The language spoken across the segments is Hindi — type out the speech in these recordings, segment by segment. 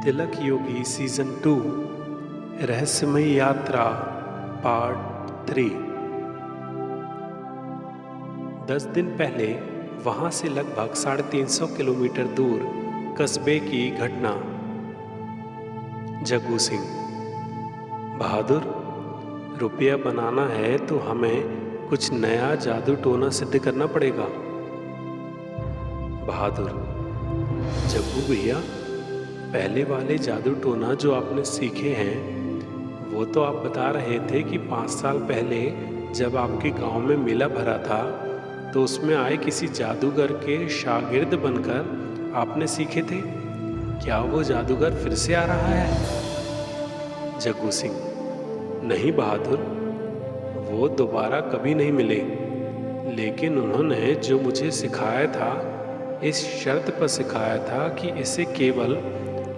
तिलक योगी सीजन 2 रहस्यमय यात्रा पार्ट 3। 10 दिन पहले वहां से लगभग 350 किलोमीटर दूर कस्बे की घटना। जग्गू सिंह। बहादुर, रुपया बनाना है तो हमें कुछ नया जादू टोना सिद्ध करना पड़ेगा। बहादुर। जग्गू भैया, पहले वाले जादू टोना जो आपने सीखे हैं वो तो आप बता रहे थे कि 5 साल पहले जब आपके गांव में मेला भरा था तो उसमें आए किसी जादूगर के शागिर्द बनकर आपने सीखे थे। क्या वो जादूगर फिर से आ रहा है? जग्गू सिंह। नहीं बहादुर, वो दोबारा कभी नहीं मिले, लेकिन उन्होंने जो मुझे सिखाया था इस शर्त पर सिखाया था कि इसे केवल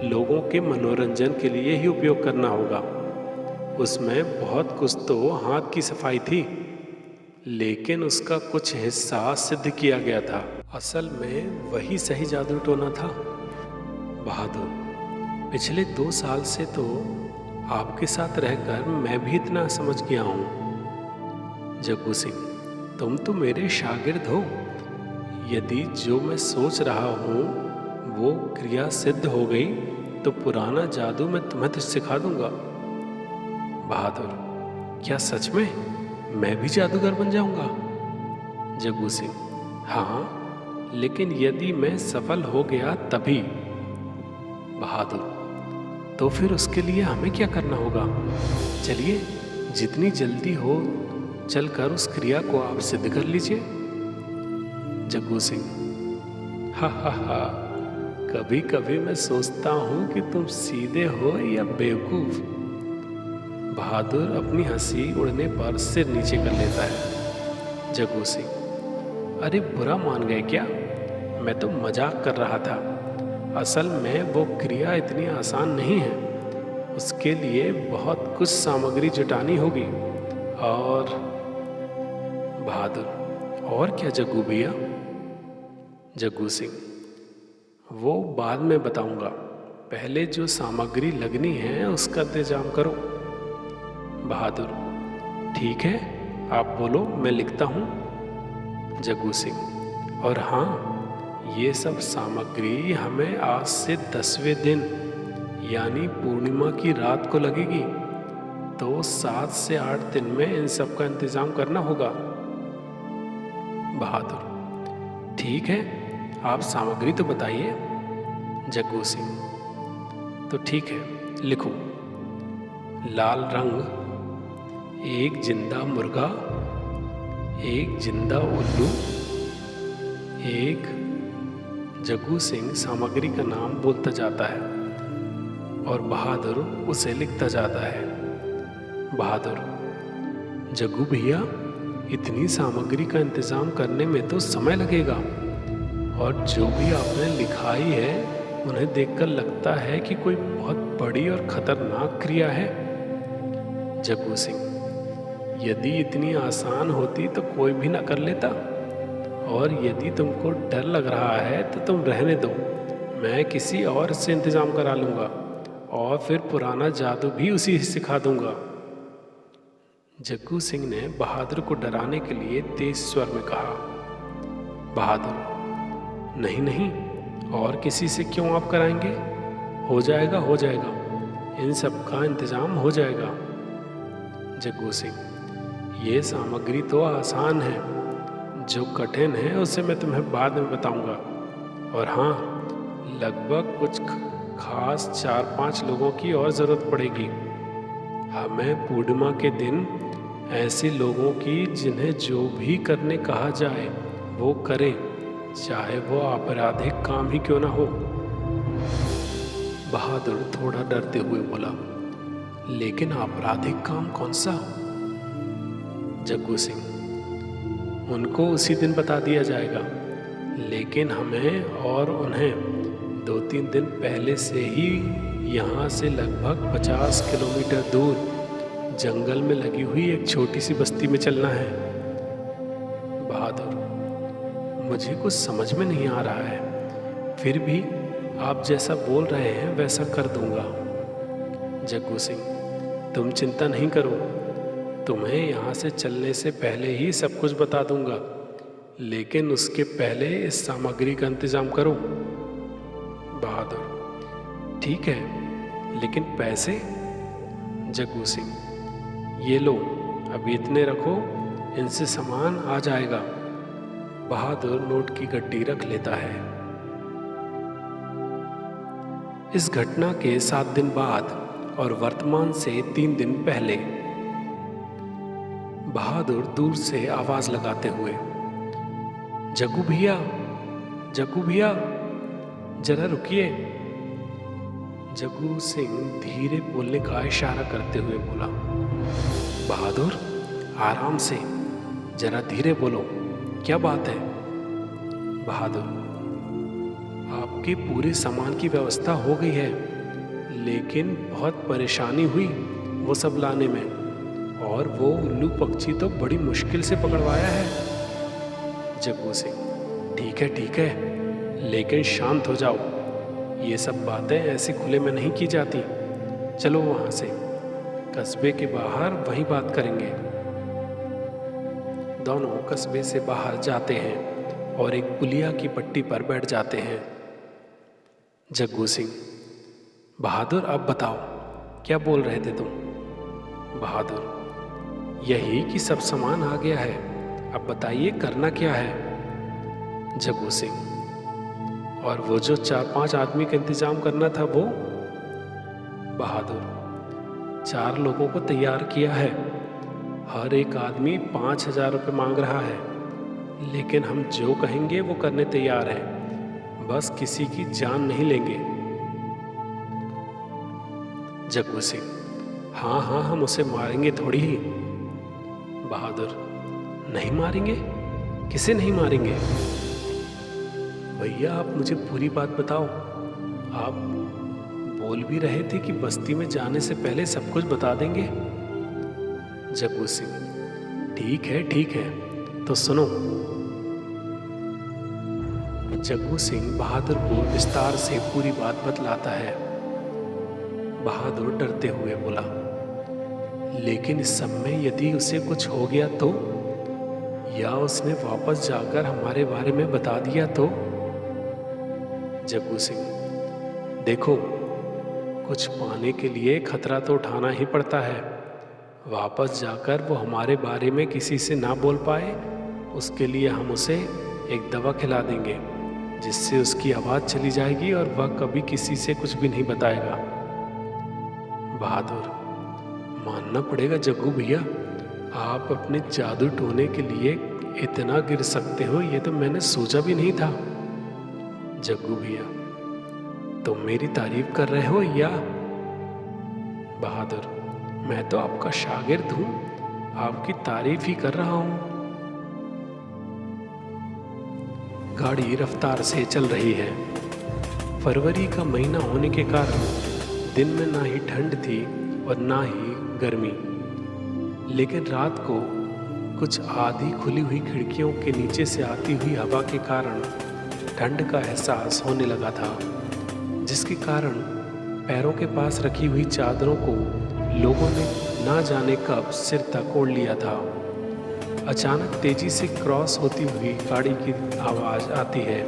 लोगों के मनोरंजन के लिए ही उपयोग करना होगा। उसमें बहुत कुछ तो हाथ की सफाई थी, लेकिन उसका कुछ हिस्सा सिद्ध किया गया था। असल में वही सही जादू टोना था। बहादुर। पिछले 2 साल से तो आपके साथ रहकर मैं भी इतना समझ गया हूँ। जग्गू सिंह। तुम तो मेरे शागिर्द हो। यदि जो मैं सोच रहा हूँ वो क्रिया सिद्ध हो गई तो पुराना जादू मैं तुम्हें तो सिखा दूंगा। बहादुर। क्या सच में मैं भी जादूगर बन जाऊंगा? जग्गू सिंह। हाँ, लेकिन यदि मैं सफल हो गया तभी। बहादुर। तो फिर उसके लिए हमें क्या करना होगा? चलिए, जितनी जल्दी हो चलकर उस क्रिया को आप सिद्ध कर लीजिए। जग्गू सिंह। हा हा हा, कभी कभी मैं सोचता हूं कि तुम सीधे हो या बेवकूफ। बहादुर अपनी हंसी उड़ने पर सिर नीचे कर लेता है। जग्गू सिंह। अरे बुरा मान गए क्या? मैं तो मजाक कर रहा था। असल में वो क्रिया इतनी आसान नहीं है। उसके लिए बहुत कुछ सामग्री जुटानी होगी। और बहादुर। और क्या जग्गू भैया? जग्गू सिंह। वो बाद में बताऊंगा, पहले जो सामग्री लगनी है उसका इंतजाम करो। बहादुर। ठीक है, आप बोलो, मैं लिखता हूँ। जग्गू सिंह। और हाँ, ये सब सामग्री हमें आज से 10वें दिन यानी पूर्णिमा की रात को लगेगी, तो 7 से 8 दिन में इन सब का इंतजाम करना होगा। बहादुर। ठीक है, आप सामग्री तो बताइए। जग्गू सिंह। तो ठीक है, लिखो। लाल रंग, एक जिंदा मुर्गा, एक जिंदा उल्लू, एक। जग्गू सिंह सामग्री का नाम बोलता जाता है और बहादुर उसे लिखता जाता है। बहादुर। जग्गू भैया, इतनी सामग्री का इंतजाम करने में तो समय लगेगा, और जो भी आपने लिखाई है उन्हें देखकर लगता है कि कोई बहुत बड़ी और खतरनाक क्रिया है। जग्गू सिंह। यदि इतनी आसान होती तो कोई भी ना कर लेता, और यदि तुमको डर लग रहा है तो तुम रहने दो, मैं किसी और से इंतजाम करा लूंगा और फिर पुराना जादू भी उसी से सिखा दूंगा। जग्गू सिंह ने बहादुर को डराने के लिए तेज स्वर में कहा। बहादुर। नहीं नहीं, और किसी से क्यों आप कराएंगे? हो जाएगा हो जाएगा, इन सब का इंतजाम हो जाएगा। जग्गू सिंह। ये सामग्री तो आसान है, जो कठिन है उसे मैं तुम्हें बाद में बताऊंगा। और हाँ, लगभग कुछ खास 4-5 लोगों की और ज़रूरत पड़ेगी। हमें पूर्णिमा के दिन ऐसे लोगों की जिन्हें जो भी करने कहा जाए वो करें, चाहे वो आपराधिक काम ही क्यों ना हो। बहादुर थोड़ा डरते हुए बोला। लेकिन आपराधिक काम कौन सा? जग्गू सिंह। उनको उसी दिन बता दिया जाएगा, लेकिन हमें और उन्हें 2-3 दिन पहले से ही यहाँ से लगभग 50 किलोमीटर दूर जंगल में लगी हुई एक छोटी सी बस्ती में चलना है। बहादुर। मुझे कुछ समझ में नहीं आ रहा है, फिर भी आप जैसा बोल रहे हैं वैसा कर दूंगा। जग्गू सिंह, तुम चिंता नहीं करो, तुम्हें यहाँ से चलने से पहले ही सब कुछ बता दूंगा, लेकिन उसके पहले इस सामग्री का इंतजाम करो। बहादुर, ठीक है, लेकिन पैसे? जग्गू सिंह, ये लो, अभी इतने रखो, इनसे सामान आ जाएगा। बहादुर नोट की गड्डी रख लेता है। इस घटना के 7 दिन बाद और वर्तमान से 3 दिन पहले बहादुर दूर से आवाज लगाते हुए, जग्गू भैया, जग्गू भैया, जरा रुकिए। जग्गू सिंह धीरे बोलने का इशारा करते हुए बोला, बहादुर, आराम से, जरा धीरे बोलो, क्या बात है? बहादुर, आपके पूरे सामान की व्यवस्था हो गई है, लेकिन बहुत परेशानी हुई वो सब लाने में, और वो उल्लू पक्षी तो बड़ी मुश्किल से पकड़वाया है। जग्गू सिंह, ठीक है, लेकिन शांत हो जाओ, ये सब बातें ऐसे खुले में नहीं की जाती। चलो वहां से, कस्बे के बाहर वहीं बात करेंगे। दोनों कस्बे से बाहर जाते हैं और एक पुलिया की पट्टी पर बैठ जाते हैं। जग्गू सिंह, बहादुर, अब बताओ, क्या बोल रहे थे तुम? बहादुर, यही कि सब सामान आ गया है, अब बताइए करना क्या है? जग्गू सिंह, और वो जो 4-5 आदमी का इंतजाम करना था वो? बहादुर, 4 लोगों को तैयार किया है, हर एक आदमी 5,000 रुपये मांग रहा है, लेकिन हम जो कहेंगे वो करने तैयार हैं, बस किसी की जान नहीं लेंगे। जग्गू सिंह, हाँ, हम उसे मारेंगे थोड़ी ही। बहादुर, नहीं मारेंगे? किसे नहीं मारेंगे? भैया, आप मुझे पूरी बात बताओ। आप बोल भी रहे थे कि बस्ती में जाने से पहले सब कुछ बता देंगे। जग्गू सिंह, ठीक है, तो सुनो। जग्गू सिंह बहादुर को विस्तार से पूरी बात बतलाता है। बहादुर डरते हुए बोला, लेकिन इस सब में यदि उसे कुछ हो गया तो, या उसने वापस जाकर हमारे बारे में बता दिया तो? जग्गू सिंह, देखो, कुछ पाने के लिए खतरा तो उठाना ही पड़ता है। वापस जाकर वो हमारे बारे में किसी से ना बोल पाए, उसके लिए हम उसे एक दवा खिला देंगे, जिससे उसकी आवाज़ चली जाएगी और वह कभी किसी से कुछ भी नहीं बताएगा। बहादुर, मानना पड़ेगा जग्गू भैया, आप अपने जादू टोने के लिए इतना गिर सकते हो, ये तो मैंने सोचा भी नहीं था। जग्गू भैया, तुम मेरी तारीफ कर रहे हो या? बहादुर, मैं तो आपका शागिर्द हूं, आपकी तारीफ ही कर रहा हूं। गाड़ी रफ्तार से चल रही है। फरवरी का महीना होने के कारण दिन में ना ही ठंड थी और ना ही गर्मी, लेकिन रात को कुछ आधी खुली हुई खिड़कियों के नीचे से आती हुई हवा के कारण ठंड का एहसास होने लगा था, जिसके कारण पैरों के पास रखी हुई चादरों को लोगों ने ना जाने कब सिर तक ओढ़ लिया था। अचानक तेजी से क्रॉस होती हुई गाड़ी की आवाज़ आती है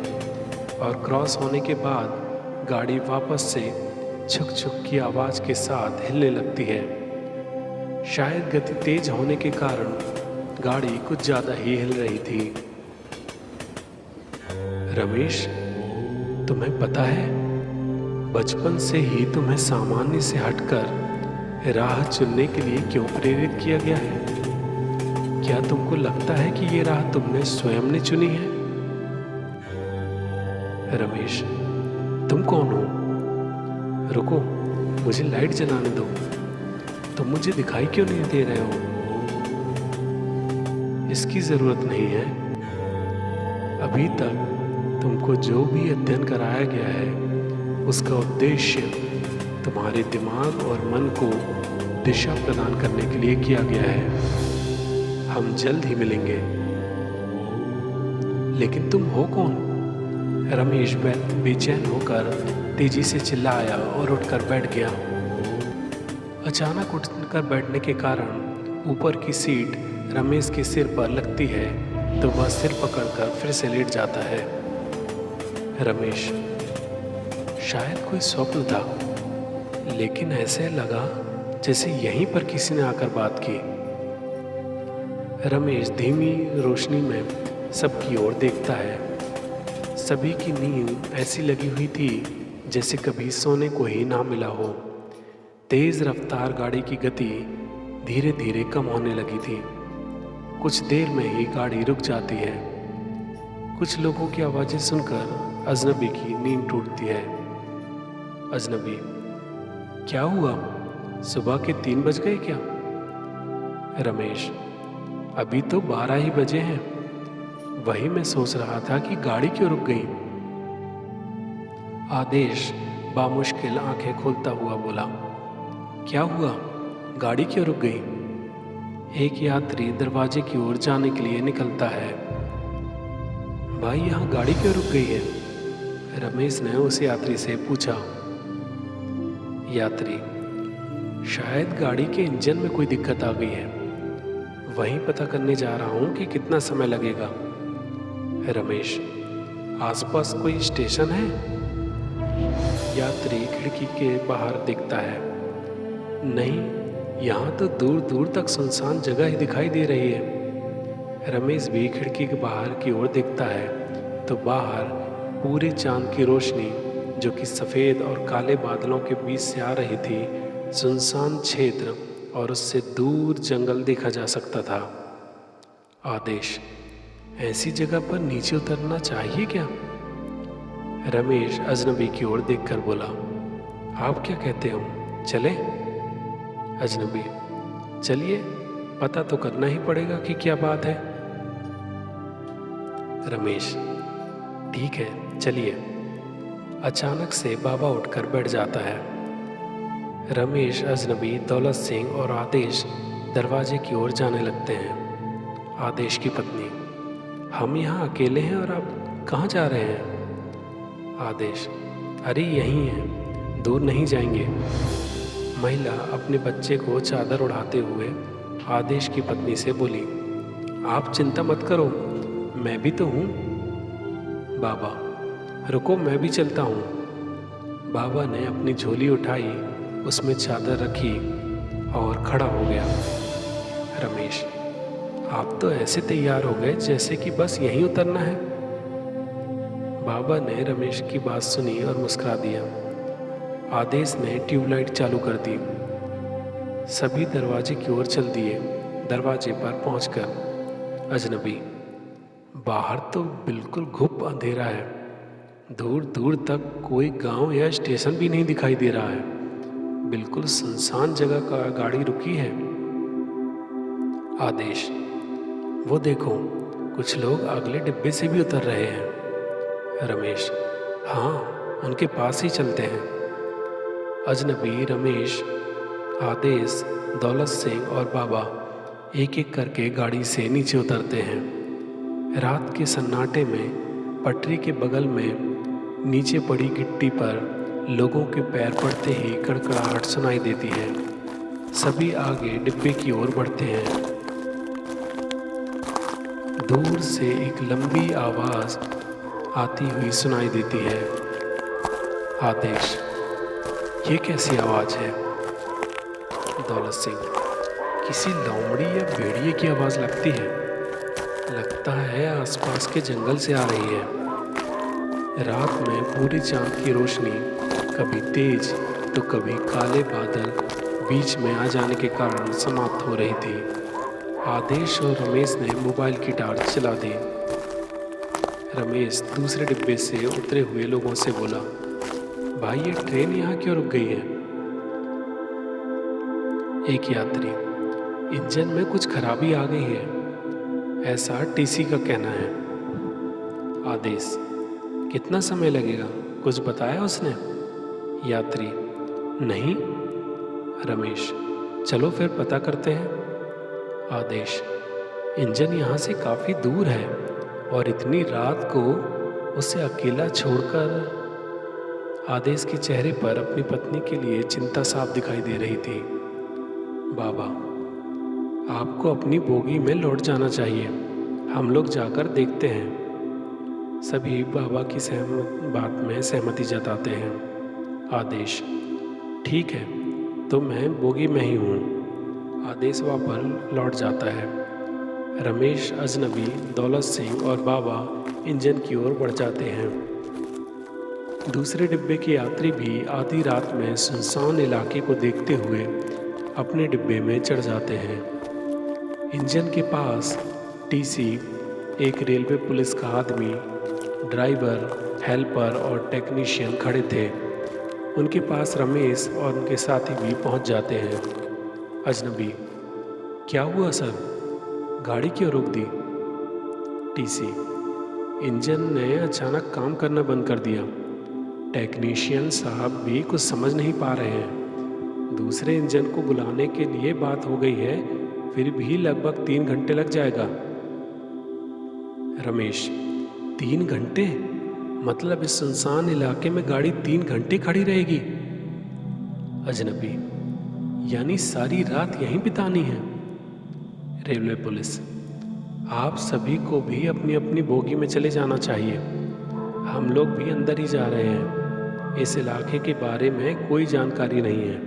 और क्रॉस होने के बाद गाड़ी वापस से छुक छुक की आवाज़ के साथ हिलने लगती है। शायद गति तेज होने के कारण गाड़ी कुछ ज़्यादा ही हिल रही थी। रमेश, तुम्हें पता है, बचपन से ही तुम्हें सामान्य से हटकर राह चुनने के लिए क्यों प्रेरित किया गया है? क्या तुमको लगता है कि ये राह तुमने स्वयं ने चुनी है? रमेश, तुम कौन हो? रुको, मुझे लाइट जलाने दो। तुम मुझे दिखाई क्यों नहीं दे रहे हो? इसकी जरूरत नहीं है। अभी तक तुमको जो भी अध्ययन कराया गया है, उसका उद्देश्य तुम्हारे दिमाग और मन को दिशा प्रदान करने के लिए किया गया है। हम जल्द ही मिलेंगे। लेकिन तुम हो कौन? रमेश बेचैन होकर तेजी से चिल्लाया और उठकर बैठ गया। अचानक उठकर बैठने के कारण ऊपर की सीट रमेश के सिर पर लगती है तो वह सिर पकड़कर फिर से लेट जाता है। रमेश, शायद कोई स्वप्न था, लेकिन ऐसे लगा जैसे यहीं पर किसी ने आकर बात की। रमेश धीमी रोशनी में सबकी ओर देखता है। सभी की नींद ऐसी लगी हुई थी जैसे कभी सोने को ही ना मिला हो। तेज रफ्तार गाड़ी की गति धीरे धीरे कम होने लगी थी। कुछ देर में ही गाड़ी रुक जाती है। कुछ लोगों की आवाज़ें सुनकर अजनबी की नींद टूटती है। अजनबी, क्या हुआ? सुबह के 3 बज गए क्या? रमेश, अभी तो 12 ही बजे हैं। वही मैं सोच रहा था कि गाड़ी क्यों रुक गई। आदेश बामुश्किल आंखें खोलता हुआ बोला, क्या हुआ? गाड़ी क्यों रुक गई? एक यात्री दरवाजे की ओर जाने के लिए निकलता है। भाई, यहाँ गाड़ी क्यों रुक गई है? रमेश ने उस यात्री से पूछा। यात्री, शायद गाड़ी के इंजन में कोई दिक्कत आ गई है। वहीं पता करने जा रहा हूँ कि कितना समय लगेगा। रमेश, आसपास कोई स्टेशन है? यात्री खिड़की के बाहर देखता है। नहीं, यहाँ तो दूर दूर तक सुनसान जगह ही दिखाई दे रही है। रमेश भी खिड़की के बाहर की ओर देखता है तो बाहर पूरे चांद की रोशनी, जो कि सफ़ेद और काले बादलों के बीच से आ रही थी, सुनसान क्षेत्र और उससे दूर जंगल देखा जा सकता था। आदेश, ऐसी जगह पर नीचे उतरना चाहिए क्या? रमेश अजनबी की ओर देखकर बोला, आप क्या कहते हो, चलें? अजनबी, चलिए, पता तो करना ही पड़ेगा कि क्या बात है। रमेश, ठीक है, चलिए। अचानक से बाबा उठकर बैठ जाता है। रमेश, अजनबी, दौलत सिंह और आदेश दरवाजे की ओर जाने लगते हैं। आदेश की पत्नी, हम यहाँ अकेले हैं और आप कहाँ जा रहे हैं? आदेश, अरे यहीं हैं, दूर नहीं जाएंगे। महिला अपने बच्चे को चादर उड़ाते हुए आदेश की पत्नी से बोली, आप चिंता मत करो, मैं भी तो हूँ। बाबा, रुको, मैं भी चलता हूँ। बाबा ने अपनी झोली उठाई, उसमें चादर रखी और खड़ा हो गया। रमेश, आप तो ऐसे तैयार हो गए जैसे कि बस यहीं उतरना है। बाबा ने रमेश की बात सुनी और मुस्कुरा दिया। आदेश ने ट्यूबलाइट चालू कर दी। सभी दरवाजे की ओर चल दिए। दरवाजे पर पहुंचकर अजनबी, बाहर तो बिल्कुल घुप अंधेरा है। दूर दूर तक कोई गांव या स्टेशन भी नहीं दिखाई दे रहा है। बिल्कुल सुनसान जगह का गाड़ी रुकी है। आदेश, वो देखो, कुछ लोग अगले डिब्बे से भी उतर रहे हैं। रमेश, हाँ, उनके पास ही चलते हैं। अजनबी, रमेश, आदेश, दौलत सिंह और बाबा एक एक करके गाड़ी से नीचे उतरते हैं। रात के सन्नाटे में पटरी के बगल में नीचे पड़ी गिट्टी पर लोगों के पैर पड़ते ही कड़कड़ाहट सुनाई देती है। सभी आगे डिब्बे की ओर बढ़ते हैं। दूर से एक लंबी आवाज़ आती हुई सुनाई देती है। आदेश, ये कैसी आवाज़ है? दौलत सिंह, किसी लोमड़ी या भेड़िए की आवाज़ लगती है। लगता है आसपास के जंगल से आ रही है। रात में पूरी चांद की रोशनी कभी तेज तो कभी काले बादल बीच में आ जाने के कारण समाप्त हो रही थी। आदेश और रमेश ने मोबाइल की टॉर्च जला दी। रमेश दूसरे डिब्बे से उतरे हुए लोगों से बोला, भाई, ये ट्रेन यहाँ क्यों रुक गई है? एक यात्री, इंजन में कुछ खराबी आ गई है, ऐसा टीसी का कहना है। आदेश, कितना समय लगेगा, कुछ बताया उसने? यात्री, नहीं। रमेश, चलो फिर पता करते हैं। आदेश, इंजन यहाँ से काफ़ी दूर है और इतनी रात को उसे अकेला छोड़कर। आदेश के चेहरे पर अपनी पत्नी के लिए चिंता साफ दिखाई दे रही थी। बाबा, आपको अपनी बोगी में लौट जाना चाहिए। हम लोग जाकर देखते हैं। सभी बाबा की बात में सहमति जताते हैं। आदेश, ठीक है, तो मैं बोगी में ही हूँ। आदेश वापस लौट जाता है। रमेश, अजनबी, दौलत सिंह और बाबा इंजन की ओर बढ़ जाते हैं। दूसरे डिब्बे के यात्री भी आधी रात में सुनसान इलाके को देखते हुए अपने डिब्बे में चढ़ जाते हैं। इंजन के पास टीसी, एक रेलवे पुलिस का आदमी, ड्राइवर, हेल्पर और टेक्नीशियन खड़े थे। उनके पास रमेश और उनके साथी भी पहुंच जाते हैं। अजनबी, क्या हुआ सर? गाड़ी क्यों रोक दी? टीसी, इंजन ने अचानक काम करना बंद कर दिया। टेक्नीशियन साहब भी कुछ समझ नहीं पा रहे हैं। दूसरे इंजन को बुलाने के लिए बात हो गई है, फिर भी लगभग 3 घंटे लग जाएगा। रमेश, 3 घंटे? मतलब इस सुनसान इलाके में गाड़ी 3 घंटे खड़ी रहेगी? अजनबी, यानी सारी रात यहीं बितानी है? रेलवे पुलिस, आप सभी को भी अपनी अपनी बोगी में चले जाना चाहिए। हम लोग भी अंदर ही जा रहे हैं। इस इलाके के बारे में कोई जानकारी नहीं है।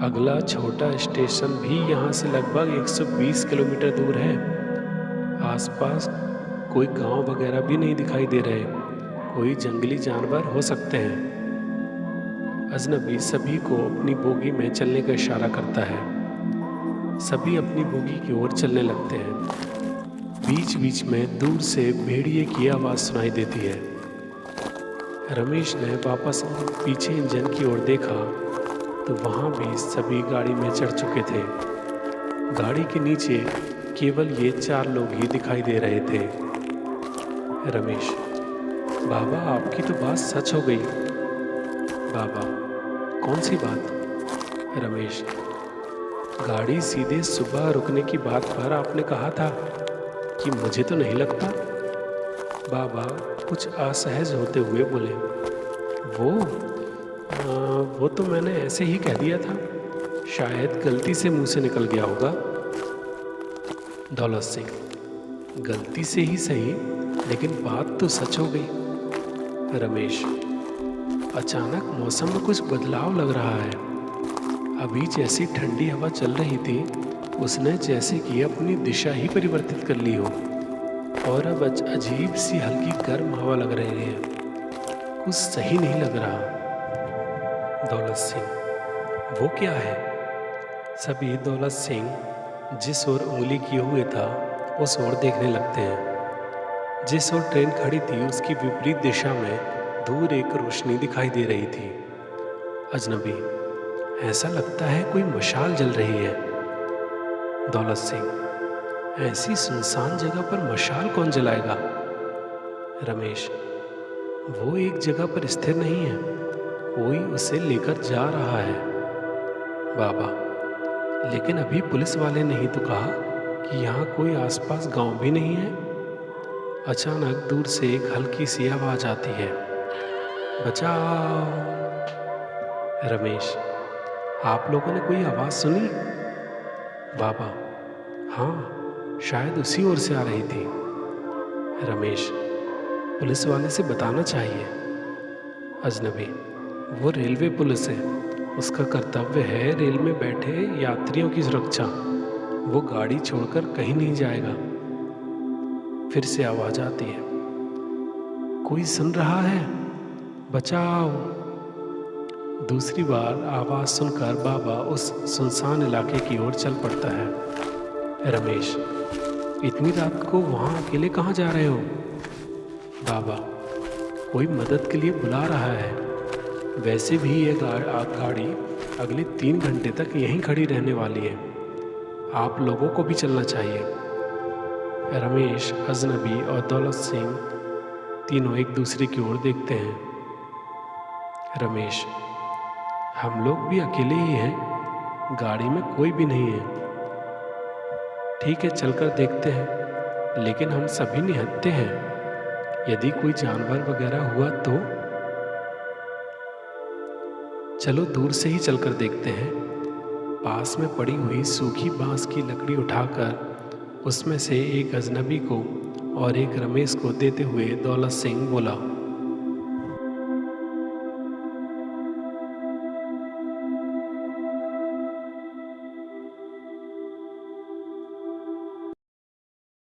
अगला छोटा स्टेशन भी यहाँ से लगभग 120 किलोमीटर दूर है। आसपास कोई गांव वगैरह भी नहीं दिखाई दे रहे। कोई जंगली जानवर हो सकते हैं। अजनबी सभी को अपनी बोगी में चलने का इशारा करता है। सभी अपनी बोगी की ओर चलने लगते हैं। बीच बीच में दूर से भेड़िए की आवाज़ सुनाई देती है। रमेश ने वापस पीछे इंजन की ओर देखा तो वहाँ भी सभी गाड़ी में चढ़ चुके थे। गाड़ी के नीचे केवल ये 4 लोग ही दिखाई दे रहे थे। रमेश, बाबा, आपकी तो बात सच हो गई। बाबा, कौन सी बात? रमेश, गाड़ी सीधे सुबह रुकने की बात पर आपने कहा था कि मुझे तो नहीं लगता। बाबा कुछ असहज होते हुए बोले, वो तो मैंने ऐसे ही कह दिया था, शायद गलती से मुंह से निकल गया होगा। दौलत सिंह, गलती से ही सही, लेकिन बात तो सच हो गई। रमेश, अचानक मौसम में कुछ बदलाव लग रहा है। अभी जैसी ठंडी हवा चल रही थी, उसने जैसे कि अपनी दिशा ही परिवर्तित कर ली हो और अब अजीब सी हल्की गर्म हवा लग रही है। कुछ सही नहीं लग रहा। दौलत सिंह, वो क्या है? सभी दौलत सिंह जिस ओर उंगली किए हुए था उस ओर देखने लगते हैं। जिस ओर ट्रेन खड़ी थी उसकी विपरीत दिशा में दूर एक रोशनी दिखाई दे रही थी। अजनबी, ऐसा लगता है कोई मशाल जल रही है। दौलत सिंह, ऐसी सुनसान जगह पर मशाल कौन जलाएगा? रमेश, वो एक जगह पर स्थिर नहीं है, कोई उसे लेकर जा रहा है। बाबा, लेकिन अभी पुलिस वाले ने ही तो कहा कि यहाँ कोई आसपास गांव भी नहीं है। अचानक दूर से एक हल्की सी आवाज आती है, बचाओ। रमेश, आप लोगों ने कोई आवाज सुनी? बाबा, हाँ, शायद उसी ओर से आ रही थी। रमेश, पुलिस वाले से बताना चाहिए। अजनबी, वो रेलवे पुलिस है, उसका कर्तव्य है रेल में बैठे यात्रियों की सुरक्षा। वो गाड़ी छोड़कर कहीं नहीं जाएगा। फिर से आवाज आती है, कोई सुन रहा है? बचाओ। दूसरी बार आवाज सुनकर बाबा उस सुनसान इलाके की ओर चल पड़ता है। रमेश, इतनी रात को वहाँ अकेले कहाँ जा रहे हो? बाबा, कोई मदद के लिए बुला रहा है। वैसे भी ये गाड़ी अगले 3 घंटे तक यहीं खड़ी रहने वाली है। आप लोगों को भी चलना चाहिए। रमेश, अजनबी और दौलत सिंह तीनों एक दूसरे की ओर देखते हैं। रमेश, हम लोग भी अकेले ही हैं, गाड़ी में कोई भी नहीं है। ठीक है, चलकर देखते हैं, लेकिन हम सभी निहत्थे हैं। यदि कोई जानवर वगैरह हुआ तो? चलो दूर से ही चलकर देखते हैं। पास में पड़ी हुई सूखी बांस की लकड़ी उठाकर उसमें से एक अजनबी को और एक रमेश को देते हुए दौलत सिंह बोला,